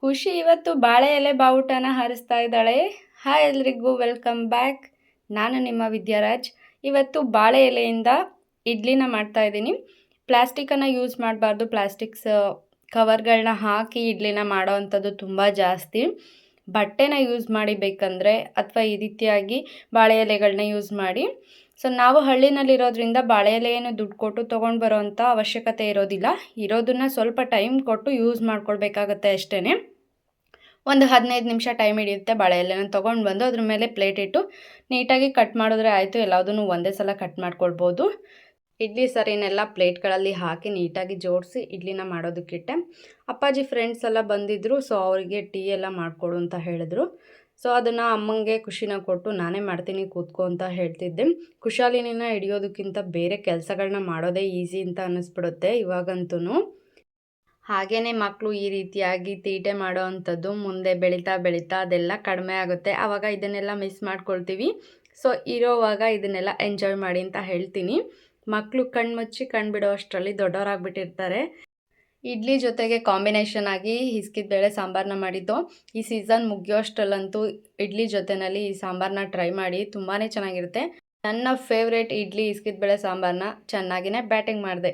ಖುಷಿ ಇವತ್ತು ಬಾಳೆ ಎಲೆ ಬಾವುಟನ ಹಾರಿಸ್ತಾ ಇದ್ದಾಳೆ. ಹಾಯ್ ಎಲ್ರಿಗೂ ವೆಲ್ಕಮ್ ಬ್ಯಾಕ್. ನಾನು ನಿಮ್ಮ ವಿದ್ಯಾರಾಜ್. ಇವತ್ತು ಬಾಳೆ ಎಲೆಯಿಂದ ಇಡ್ಲಿನ ಮಾಡ್ತಾ ಇದ್ದೀನಿ. ಪ್ಲಾಸ್ಟಿಕನ್ನು ಯೂಸ್ ಮಾಡಬಾರ್ದು. ಪ್ಲಾಸ್ಟಿಕ್ಸ್ ಕವರ್ಗಳನ್ನ ಹಾಕಿ ಇಡ್ಲಿನ ಮಾಡೋ ಅಂಥದ್ದು ತುಂಬ ಜಾಸ್ತಿ. ಬಟ್ಟೆನ ಯೂಸ್ ಮಾಡಿ ಬೇಕಂದರೆ ಅಥವಾ ಈ ರೀತಿಯಾಗಿ ಬಾಳೆ ಎಲೆಗಳನ್ನ ಯೂಸ್ ಮಾಡಿ. ಸೊ ನಾವು ಹಳ್ಳಿನಲ್ಲಿರೋದ್ರಿಂದ ಬಾಳೆ ಎಲೆಯನ್ನು ದುಡ್ಡು ಕೊಟ್ಟು ತೊಗೊಂಡು ಬರೋ ಅಂಥ ಅವಶ್ಯಕತೆ ಇರೋದಿಲ್ಲ. ಇರೋದನ್ನು ಸ್ವಲ್ಪ ಟೈಮ್ ಕೊಟ್ಟು ಯೂಸ್ ಮಾಡ್ಕೊಳ್ಬೇಕಾಗತ್ತೆ ಅಷ್ಟೇ. ಒಂದು 15 ನಿಮಿಷ ಟೈಮ್ ಹಿಡಿಯುತ್ತೆ. ಬಾಳೆ ಎಲೆನ ತೊಗೊಂಡು ಬಂದು ಅದ್ರ ಮೇಲೆ ಪ್ಲೇಟ್ ಇಟ್ಟು ನೀಟಾಗಿ ಕಟ್ ಮಾಡಿದ್ರೆ ಆಯಿತು. ಎಲ್ಲದನ್ನು ಒಂದೇ ಸಲ ಕಟ್ ಮಾಡ್ಕೊಳ್ಬೋದು. ಇಡ್ಲಿ ಸರಿನೆಲ್ಲ ಪ್ಲೇಟ್ಗಳಲ್ಲಿ ಹಾಕಿ ನೀಟಾಗಿ ಜೋಡಿಸಿ ಇಡ್ಲಿನ ಮಾಡೋದಕ್ಕಿಟ್ಟೆ. ಅಪ್ಪಾಜಿ ಫ್ರೆಂಡ್ಸ್ ಎಲ್ಲ ಬಂದಿದ್ದರು. ಸೊ ಅವರಿಗೆ ಟೀ ಎಲ್ಲ ಮಾಡಿಕೊಡು ಅಂತ ಹೇಳಿದ್ರು. ಸೊ ಅದನ್ನು ಅಮ್ಮಂಗೆ ಖುಷಿನ ಕೊಟ್ಟು ನಾನೇ ಮಾಡ್ತೀನಿ ಕೂತ್ಕೊ ಅಂತ ಹೇಳ್ತಿದ್ದೆ. ಕುಶಾಲಿನಿನ ಹಿಡಿಯೋದಕ್ಕಿಂತ ಬೇರೆ ಕೆಲಸಗಳನ್ನ ಮಾಡೋದೇ ಈಸಿ ಅಂತ ಅನ್ನಿಸ್ಬಿಡುತ್ತೆ ಇವಾಗಂತೂ. ಹಾಗೆಯೇ ಮಕ್ಕಳು ಈ ರೀತಿಯಾಗಿ ತೀಟೆ ಮಾಡೋ ಅಂಥದ್ದು ಮುಂದೆ ಬೆಳೀತಾ ಬೆಳೀತಾ ಅದೆಲ್ಲ ಕಡಿಮೆ ಆಗುತ್ತೆ. ಆವಾಗ ಇದನ್ನೆಲ್ಲ ಮಿಸ್ ಮಾಡ್ಕೊಳ್ತೀವಿ. ಸೊ ಇರೋವಾಗ ಇದನ್ನೆಲ್ಲ ಎಂಜಾಯ್ ಮಾಡಿ ಅಂತ ಹೇಳ್ತೀನಿ. ಮಕ್ಕಳು ಕಣ್ಮುಚ್ಚಿ ಕಣ್ಬಿಡೋ ಅಷ್ಟರಲ್ಲಿ ದೊಡ್ಡವರಾಗ್ಬಿಟ್ಟಿರ್ತಾರೆ. ಇಡ್ಲಿ ಜೊತೆಗೆ ಕಾಂಬಿನೇಷನ್ ಆಗಿ ಹಿಸ್ಕಿದ ಬೇಳೆ ಸಾಂಬಾರನ್ನ ಮಾಡಿದ್ದು. ಈ ಸೀಸನ್ ಮುಗಿಯೋ ಅಷ್ಟರಲ್ಲಂತೂ ಇಡ್ಲಿ ಜೊತೆಯಲ್ಲಿ ಈ ಸಾಂಬಾರನ್ನ ಟ್ರೈ ಮಾಡಿ, ತುಂಬಾ ಚೆನ್ನಾಗಿರುತ್ತೆ. ನನ್ನ ಫೇವ್ರೇಟ್ ಇಡ್ಲಿ ಹಿಸ್ಕಿದ ಬೇಳೆ ಸಾಂಬಾರನ್ನ ಚೆನ್ನಾಗಿಯೇ ಬ್ಯಾಟಿಂಗ್ ಮಾಡಿದೆ.